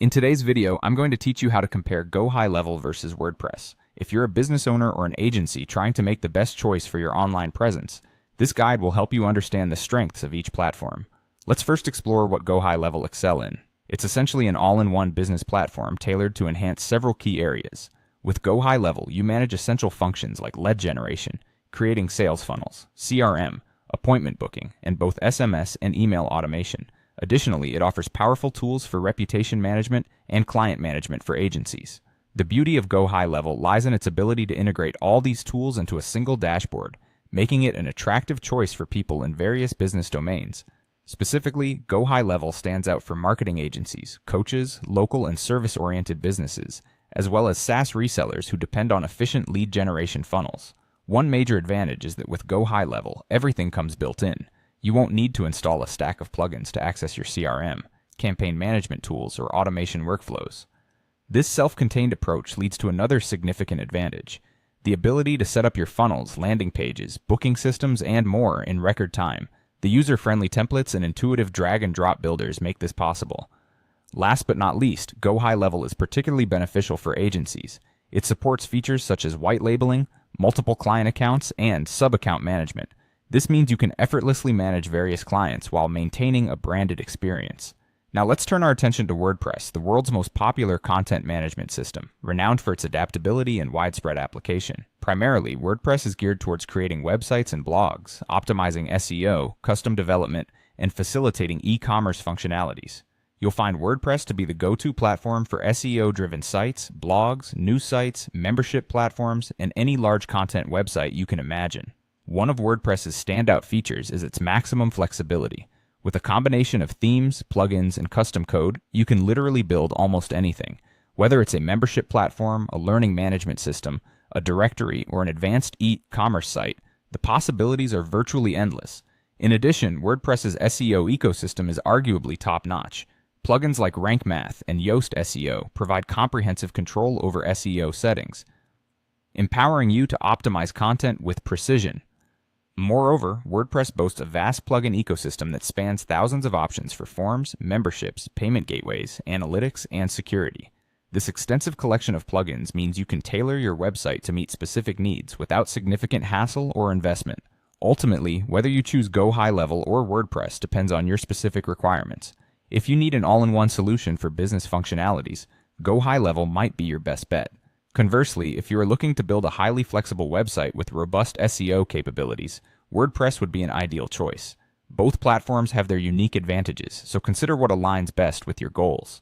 In today's video, I'm going to teach you how to compare GoHighLevel versus WordPress. If you're a business owner or an agency trying to make the best choice for your online presence, this guide will help you understand the strengths of each platform. Let's first explore what GoHighLevel excel in. It's essentially an all-in-one business platform tailored to enhance several key areas. With GoHighLevel, you manage essential functions like lead generation, creating sales funnels, CRM, appointment booking, and both SMS and email automation. Additionally, it offers powerful tools for reputation management and client management for agencies. The beauty of GoHighLevel lies in its ability to integrate all these tools into a single dashboard, making it an attractive choice for people in various business domains. Specifically, GoHighLevel stands out for marketing agencies, coaches, local and service-oriented businesses, as well as SaaS resellers who depend on efficient lead generation funnels. One major advantage is that with GoHighLevel, everything comes built in. You won't need to install a stack of plugins to access your CRM, campaign management tools, or automation workflows. This self-contained approach leads to another significant advantage: the ability to set up your funnels, landing pages, booking systems, and more in record time. The user-friendly templates and intuitive drag-and-drop builders make this possible. Last but not least, GoHighLevel is particularly beneficial for agencies. It supports features such as white labeling, multiple client accounts, and sub-account management. This means you can effortlessly manage various clients while maintaining a branded experience. Now let's turn our attention to WordPress, the world's most popular content management system, renowned for its adaptability and widespread application. Primarily, WordPress is geared towards creating websites and blogs, optimizing SEO, custom development, and facilitating e-commerce functionalities. You'll find WordPress to be the go-to platform for SEO-driven sites, blogs, news sites, membership platforms, and any large content website you can imagine. One of WordPress's standout features is its maximum flexibility. With a combination of themes, plugins, and custom code, you can literally build almost anything. Whether it's a membership platform, a learning management system, a directory, or an advanced e-commerce site, the possibilities are virtually endless. In addition, WordPress's SEO ecosystem is arguably top-notch. Plugins like Rank Math and Yoast SEO provide comprehensive control over SEO settings, empowering you to optimize content with precision. Moreover, WordPress boasts a vast plugin ecosystem that spans thousands of options for forms, memberships, payment gateways, analytics, and security. This extensive collection of plugins means you can tailor your website to meet specific needs without significant hassle or investment. Ultimately, whether you choose GoHighLevel or WordPress depends on your specific requirements. If you need an all-in-one solution for business functionalities, GoHighLevel might be your best bet. Conversely, if you are looking to build a highly flexible website with robust SEO capabilities, WordPress would be an ideal choice. Both platforms have their unique advantages, so consider what aligns best with your goals.